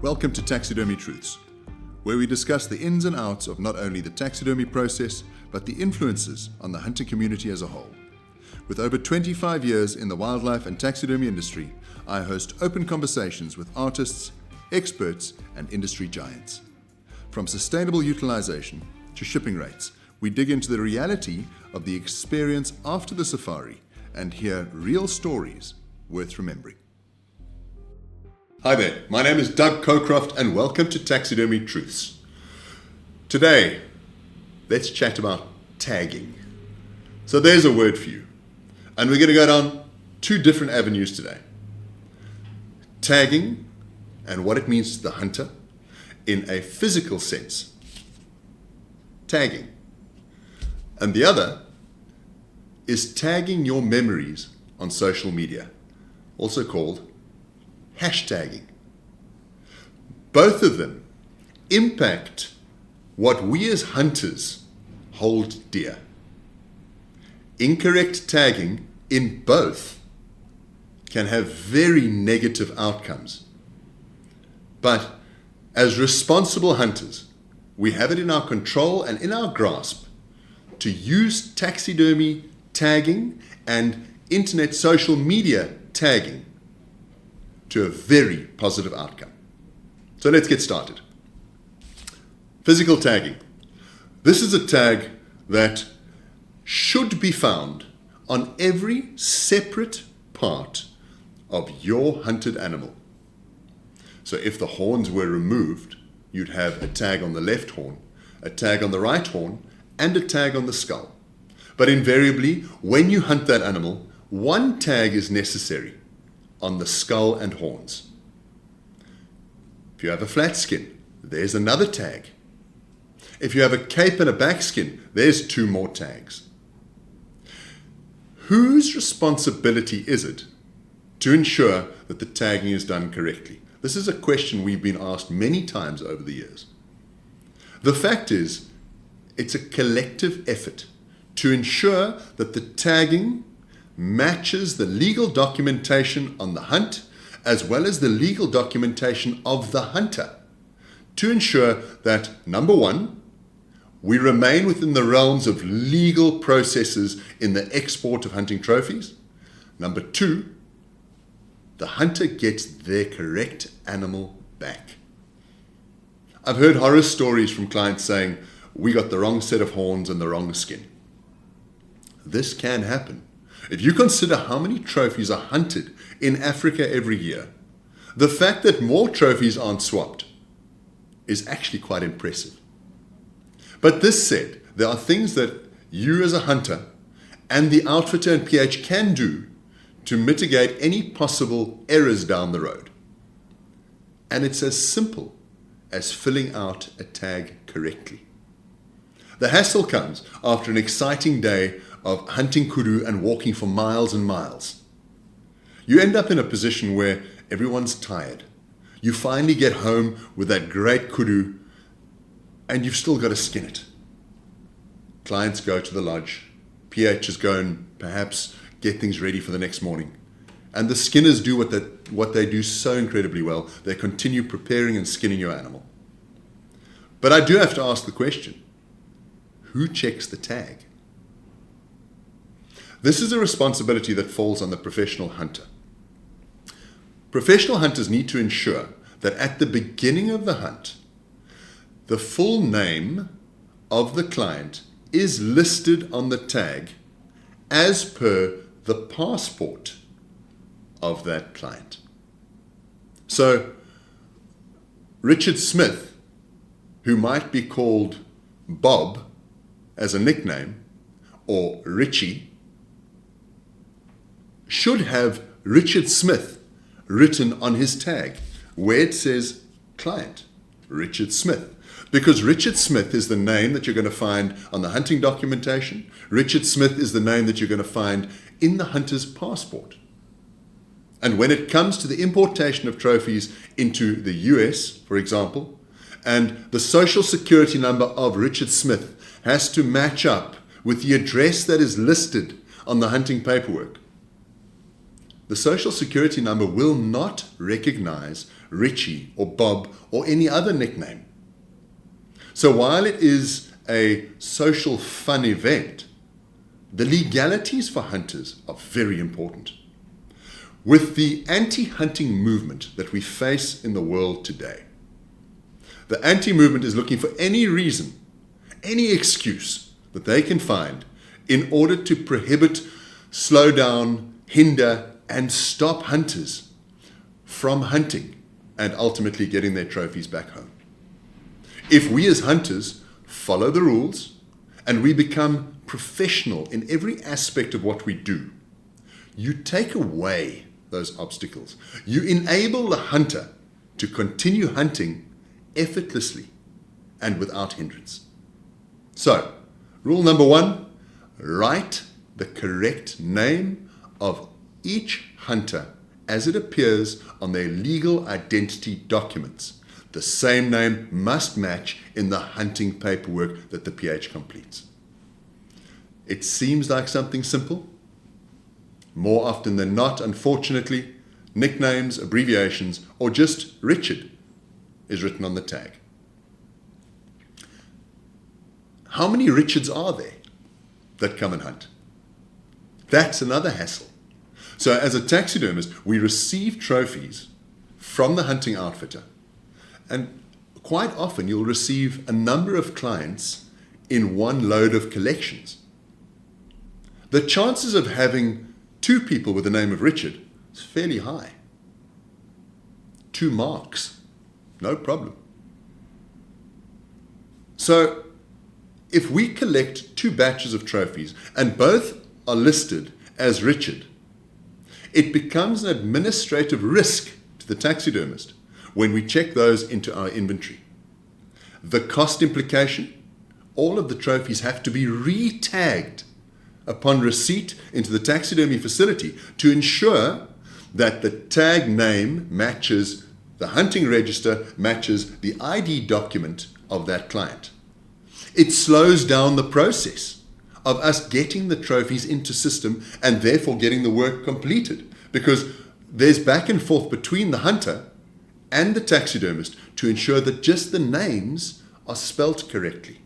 Welcome to Taxidermy Truths, where we discuss the ins and outs of not only the taxidermy process, but the influences on the hunting community as a whole. With over 25 years in the wildlife and taxidermy industry, I host open conversations with artists, experts, and industry giants. From sustainable utilization to shipping rates, we dig into the reality of the experience after the safari and hear real stories worth remembering. Hi there, my name is Doug Cocroft and welcome to Taxidermy Truths. Today, let's chat about tagging. So there's a word for you. And we're going to go down two different avenues today. Tagging and what it means to the hunter in a physical sense. Tagging. And the other is tagging your memories on social media, also called hashtagging. Both of them impact what we as hunters hold dear. Incorrect tagging in both can have very negative outcomes. But as responsible hunters, we have it in our control and in our grasp to use taxidermy tagging and internet social media tagging to a very positive outcome. So let's get started. Physical tagging. This is a tag that should be found on every separate part of your hunted animal. So if the horns were removed, you'd have a tag on the left horn, a tag on the right horn, and a tag on the skull. But invariably, when you hunt that animal, one tag is necessary on the skull and horns. If you have a flat skin, there's another tag. If you have a cape and a back skin, there's two more tags. Whose responsibility is it to ensure that the tagging is done correctly? This is a question we've been asked many times over the years. The fact is, it's a collective effort to ensure that the tagging matches the legal documentation on the hunt as well as the legal documentation of the hunter to ensure that, number one, we remain within the realms of legal processes in the export of hunting trophies. Number two, the hunter gets their correct animal back. I've heard horror stories from clients saying, we got the wrong set of horns and the wrong skin. This can happen. If you consider how many trophies are hunted in Africa every year, the fact that more trophies aren't swapped is actually quite impressive. But this said, there are things that you as a hunter and the outfitter and PH can do to mitigate any possible errors down the road. And it's as simple as filling out a tag correctly. The hassle comes after an exciting day of hunting kudu and walking for miles and miles. You end up in a position where everyone's tired. You finally get home with that great kudu and you've still got to skin it. Clients go to the lodge. PHs go and perhaps get things ready for the next morning. And the skinners do what they do so incredibly well. They continue preparing and skinning your animal. But I do have to ask the question, who checks the tag? This is a responsibility that falls on the professional hunter. Professional hunters need to ensure that at the beginning of the hunt, the full name of the client is listed on the tag as per the passport of that client. So, Richard Smith, who might be called Bob as a nickname, or Richie, should have Richard Smith written on his tag, where it says client, Richard Smith. Because Richard Smith is the name that you're going to find on the hunting documentation. Richard Smith is the name that you're going to find in the hunter's passport. And when it comes to the importation of trophies into the US, for example, and the social security number of Richard Smith has to match up with the address that is listed on the hunting paperwork, the social security number will not recognize Richie or Bob or any other nickname. So while it is a social fun event, the legalities for hunters are very important. With the anti-hunting movement that we face in the world today, the anti-movement is looking for any reason, any excuse that they can find in order to prohibit, slow down, hinder, and stop hunters from hunting and ultimately getting their trophies back home. If we as hunters follow the rules and we become professional in every aspect of what we do, you take away those obstacles. You enable the hunter to continue hunting effortlessly and without hindrance. So, rule number 1, write the correct name of each hunter as it appears on their legal identity documents. The same name must match in the hunting paperwork that the PH completes. It seems like something simple. More often than not, unfortunately, nicknames, abbreviations, or just Richard is written on the tag. How many Richards are there that come and hunt? That's another hassle. So as a taxidermist, we receive trophies from the hunting outfitter, and quite often you'll receive a number of clients in one load of collections. The chances of having 2 people with the name of Richard is fairly high. 2 marks, no problem. So if we collect 2 batches of trophies and both are listed as Richard, it becomes an administrative risk to the taxidermist when we check those into our inventory. The cost implication, all of the trophies have to be re-tagged upon receipt into the taxidermy facility to ensure that the tag name matches the hunting register, matches the ID document of that client. It slows down the process of us getting the trophies into system and therefore getting the work completed, because there's back and forth between the hunter and the taxidermist to ensure that just the names are spelt correctly.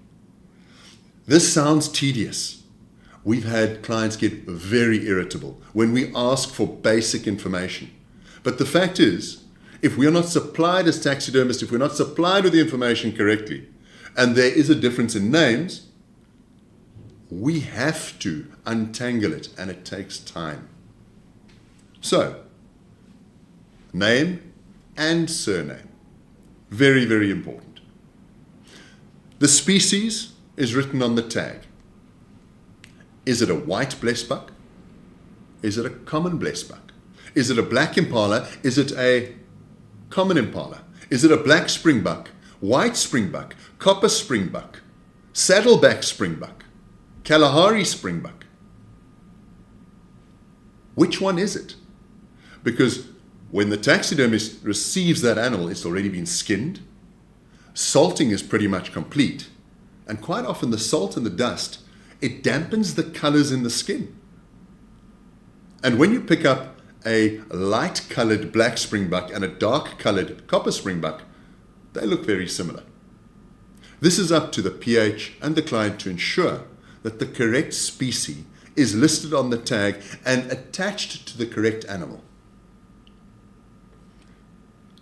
This sounds tedious. We've had clients get very irritable when we ask for basic information. But the fact is, if we are not supplied as taxidermists, if we're not supplied with the information correctly, and there is a difference in names, we have to untangle it, and it takes time. So, name and surname. Very, very important. The species is written on the tag. Is it a white blessbuck? Is it a common blessbuck? Is it a black impala? Is it a common impala? Is it a black springbuck, white springbuck, copper springbuck, saddleback springbuck, Kalahari springbuck? Which one is it? Because when the taxidermist receives that animal, it's already been skinned. Salting is pretty much complete. And quite often the salt and the dust, it dampens the colors in the skin. And when you pick up a light-colored black springbuck and a dark-colored copper springbuck, they look very similar. This is up to the PH and the client to ensure that the correct species is listed on the tag and attached to the correct animal.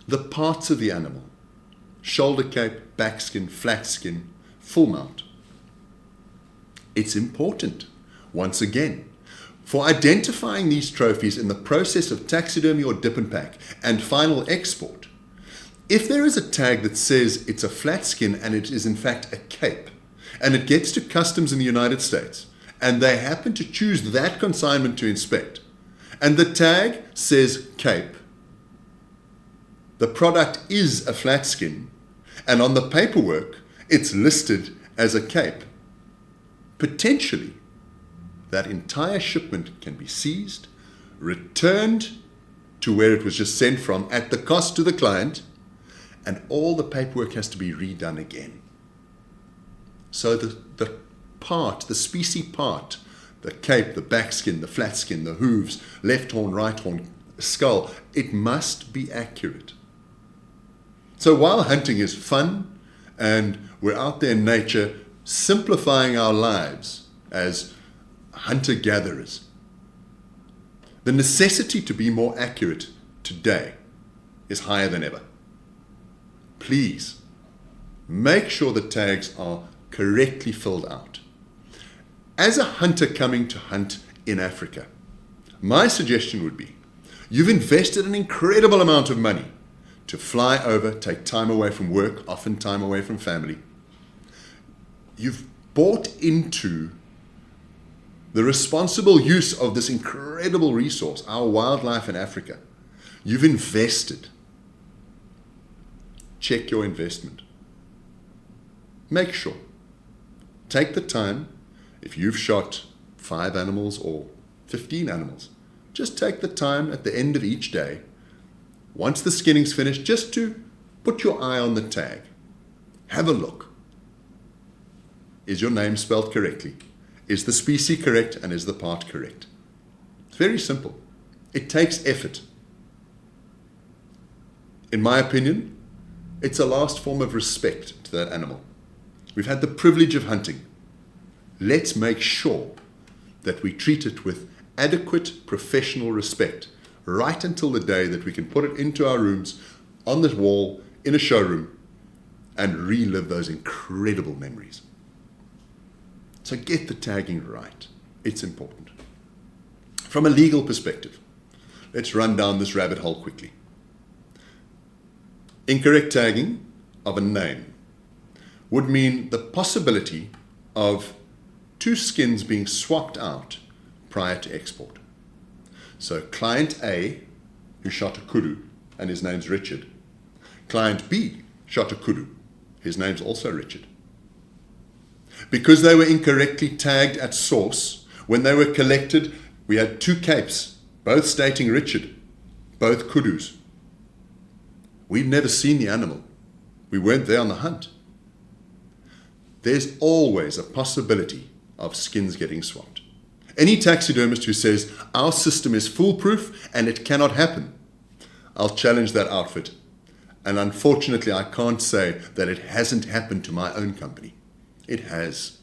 The parts of the animal: shoulder cape, back skin, flat skin, full mount. It's important, once again, for identifying these trophies in the process of taxidermy or dip and pack and final export. If there is a tag that says it's a flat skin and it is in fact a cape, and it gets to customs in the United States, and they happen to choose that consignment to inspect, and the tag says cape, the product is a flat skin, and on the paperwork it's listed as a cape, potentially that entire shipment can be seized, returned to where it was just sent from at the cost to the client, and all the paperwork has to be redone again. So the species part the cape, the back skin, the flat skin, the hooves, left horn, right horn, skull. It must be accurate. So while hunting is fun and we're out there in nature simplifying our lives as hunter-gatherers, the necessity to be more accurate today is higher than ever. Please make sure the tags are correctly filled out. As a hunter coming to hunt in Africa, my suggestion would be, you've invested an incredible amount of money to fly over, take time away from work, often time away from family. You've bought into the responsible use of this incredible resource, our wildlife in Africa. You've invested. Check your investment. Make sure. Take the time. If you've shot 5 animals or 15 animals, just take the time at the end of each day, once the skinning's finished, just to put your eye on the tag. Have a look. Is your name spelled correctly? Is the species correct, and is the part correct? It's very simple. It takes effort. In my opinion, it's a last form of respect to that animal. We've had the privilege of hunting. Let's make sure that we treat it with adequate professional respect right until the day that we can put it into our rooms, on the wall, in a showroom, and relive those incredible memories. So get the tagging right. It's important. From a legal perspective, let's run down this rabbit hole quickly. Incorrect tagging of a name would mean the possibility of 2 skins being swapped out prior to export. So client A, who shot a kudu, and his name's Richard. Client B shot a kudu. His name's also Richard. Because they were incorrectly tagged at source, when they were collected, we had 2 capes, both stating Richard, both kudus. We've never seen the animal. We weren't there on the hunt. There's always a possibility of skins getting swapped. Any taxidermist who says our system is foolproof and it cannot happen, I'll challenge that outfit. And unfortunately, I can't say that it hasn't happened to my own company. It has.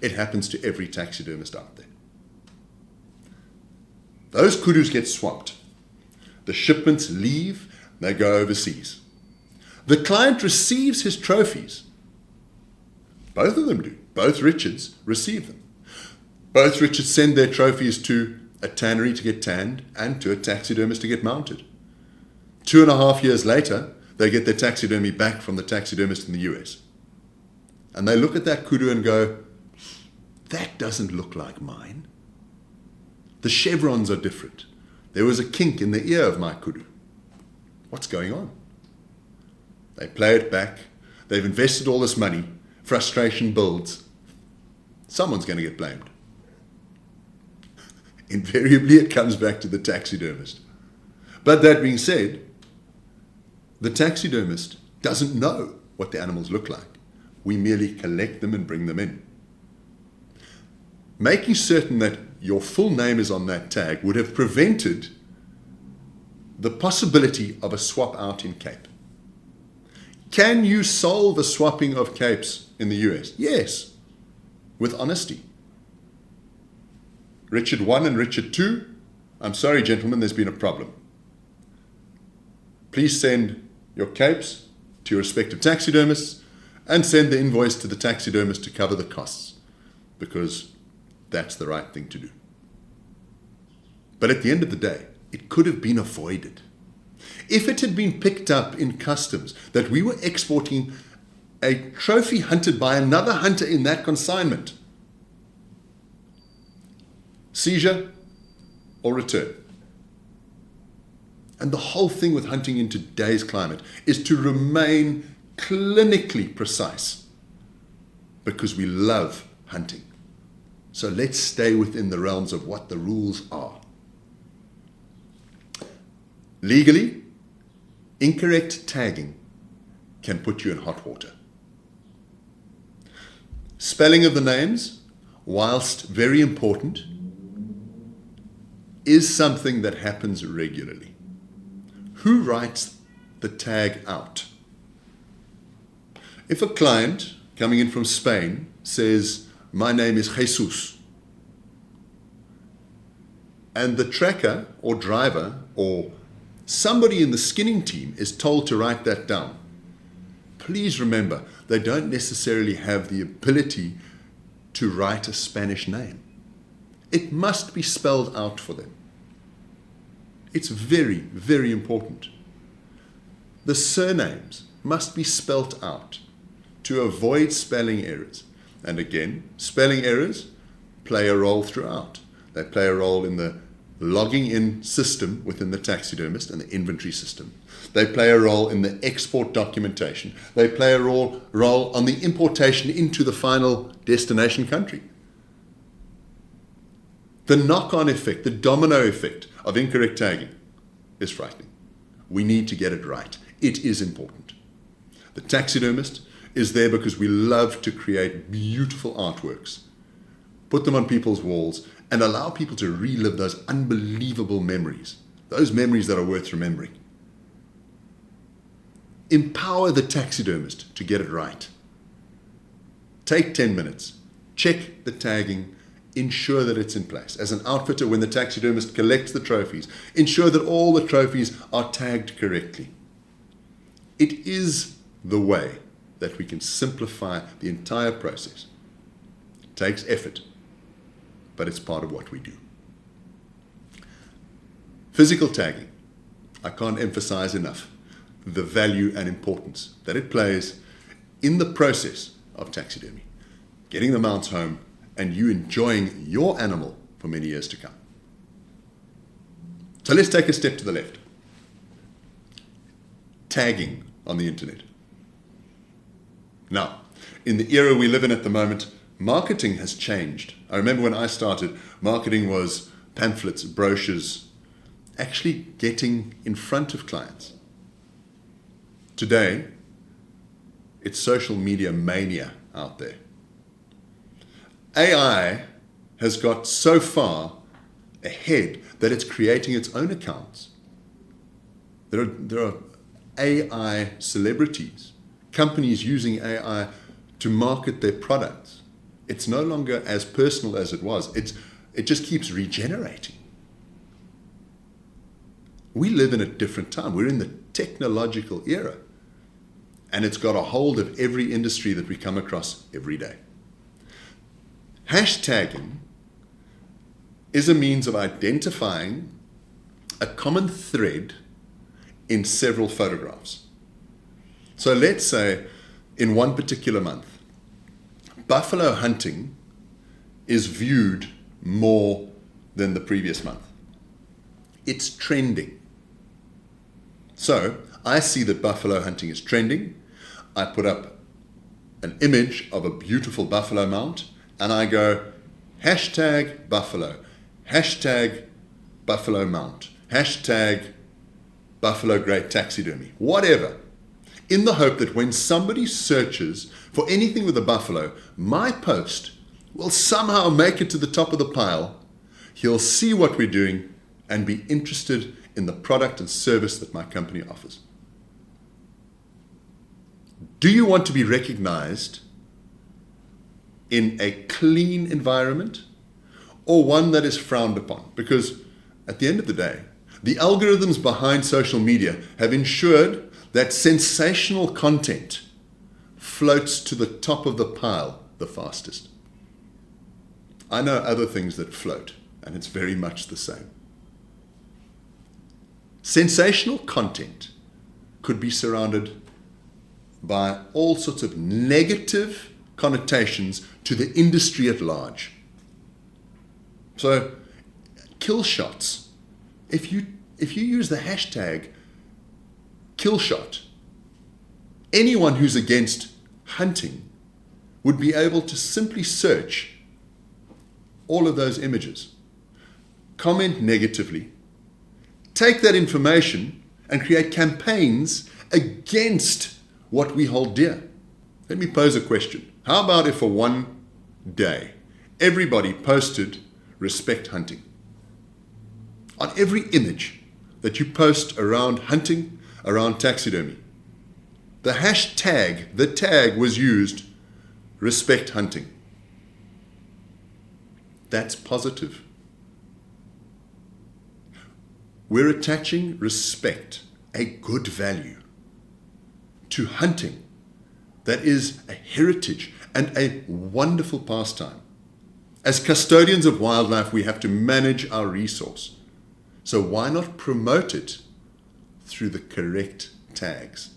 It happens to every taxidermist out there. Those kudus get swapped. The shipments leave, they go overseas. The client receives his trophies. Both of them do. Both Richards receive them. Both Richards send their trophies to a tannery to get tanned and to a taxidermist to get mounted. 2.5 years later, they get their taxidermy back from the taxidermist in the US. And they look at that kudu and go, that doesn't look like mine. The chevrons are different. There was a kink in the ear of my kudu. What's going on? They play it back. They've invested all this money. Frustration builds. Someone's going to get blamed. Invariably, it comes back to the taxidermist. But that being said, the taxidermist doesn't know what the animals look like. We merely collect them and bring them in. Making certain that your full name is on that tag would have prevented the possibility of a swap out in cape. Can you solve a swapping of capes in the US? Yes, with honesty. Richard 1 and Richard 2, I'm sorry, gentlemen, there's been a problem. Please send your capes to your respective taxidermists and send the invoice to the taxidermist to cover the costs, because that's the right thing to do. But at the end of the day, it could have been avoided. If it had been picked up in customs that we were exporting a trophy hunted by another hunter in that consignment, seizure or return. And the whole thing with hunting in today's climate is to remain clinically precise, because we love hunting. So let's stay within the realms of what the rules are. Legally, incorrect tagging can put you in hot water. Spelling of the names whilst very important, is something that happens regularly. Who writes the tag out? If a client coming in from Spain says, "My name is Jesus," and the tracker or driver or somebody in the skinning team is told to write that down, please remember, they don't necessarily have the ability to write a Spanish name. It must be spelled out for them. It's very, very important. The surnames must be spelt out to avoid spelling errors. And again, spelling errors play a role throughout. They play a role in the logging in system within the taxidermist and the inventory system. They play a role in the export documentation. They play a role on the importation into the final destination country. The knock-on effect, the domino effect of incorrect tagging is frightening. We need to get it right. It is important. The taxidermist is there because we love to create beautiful artworks, put them on people's walls, and allow people to relive those unbelievable memories, those memories that are worth remembering. Empower the taxidermist to get it right. Take 10 minutes, check the tagging, ensure that it's in place. As an outfitter, when the taxidermist collects the trophies, ensure that all the trophies are tagged correctly. It is the way that we can simplify the entire process. It takes effort, but it's part of what we do. Physical tagging. I can't emphasize enough the value and importance that it plays in the process of taxidermy, getting the mounts home, and you enjoying your animal for many years to come. So let's take a step to the left. Tagging on the internet. Now, in the era we live in at the moment, marketing has changed. I remember when I started, marketing was pamphlets, brochures, actually getting in front of clients. Today, it's social media mania out there. AI has got so far ahead that it's creating its own accounts. There are AI celebrities, companies using AI to market their products. It's no longer as personal as it was. It just keeps regenerating. We live in a different time. We're in the technological era. And it's got a hold of every industry that we come across every day. Hashtagging is a means of identifying a common thread in several photographs. So let's say in one particular month, buffalo hunting is viewed more than the previous month. It's trending. So I see that buffalo hunting is trending. I put up an image of a beautiful buffalo mount and I go, hashtag buffalo, hashtag buffalo mount, hashtag buffalo great taxidermy, whatever, in the hope that when somebody searches for anything with a buffalo, my post will somehow make it to the top of the pile. He'll see what we're doing and be interested in the product and service that my company offers. Do you want to be recognized in a clean environment or one that is frowned upon? Because at the end of the day, the algorithms behind social media have ensured that sensational content floats to the top of the pile the fastest. I know other things that float, and it's very much the same. Sensational content could be surrounded by all sorts of negative connotations to the industry at large. So, kill shots. If you use the hashtag killshot, anyone who's against hunting would be able to simply search all of those images, comment negatively, take that information and create campaigns against what we hold dear. Let me pose a question. How about if for one day, everybody posted respect hunting. On every image that you post around hunting, around taxidermy, the tag was used, respect hunting. That's positive. We're attaching respect, a good value, to hunting that is a heritage and a wonderful pastime. As custodians of wildlife, we have to manage our resource. So why not promote it through the correct tags?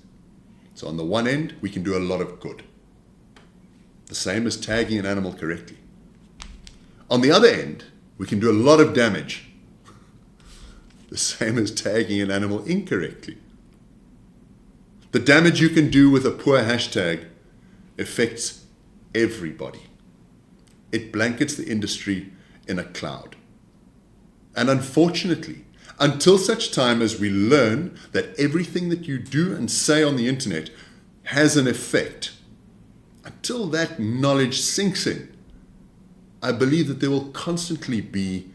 So on the one end, we can do a lot of good. The same as tagging an animal correctly. On the other end, we can do a lot of damage. The same as tagging an animal incorrectly. The damage you can do with a poor hashtag affects everybody. It blankets the industry in a cloud. And unfortunately, until such time as we learn that everything that you do and say on the internet has an effect, until that knowledge sinks in, I believe that there will constantly be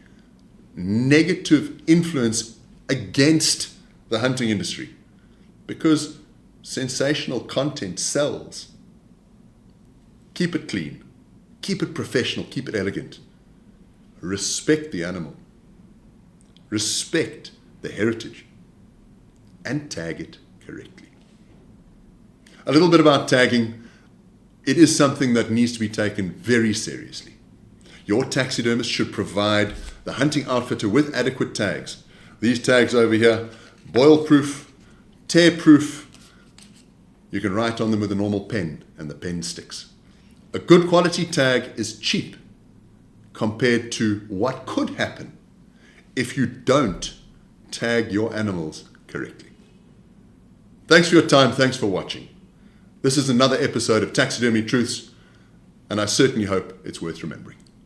negative influence against the hunting industry, because sensational content sells. Keep it clean, keep it professional, keep it elegant. Respect the animal, respect the heritage, and tag it correctly. A little bit about tagging. It is something that needs to be taken very seriously. Your taxidermist should provide the hunting outfitter with adequate tags. These tags over here, boil-proof, tear-proof. You can write on them with a normal pen, and the pen sticks. A good quality tag is cheap compared to what could happen if you don't tag your animals correctly. Thanks for your time. Thanks for watching. This is another episode of Taxidermy Truths, and I certainly hope it's worth remembering.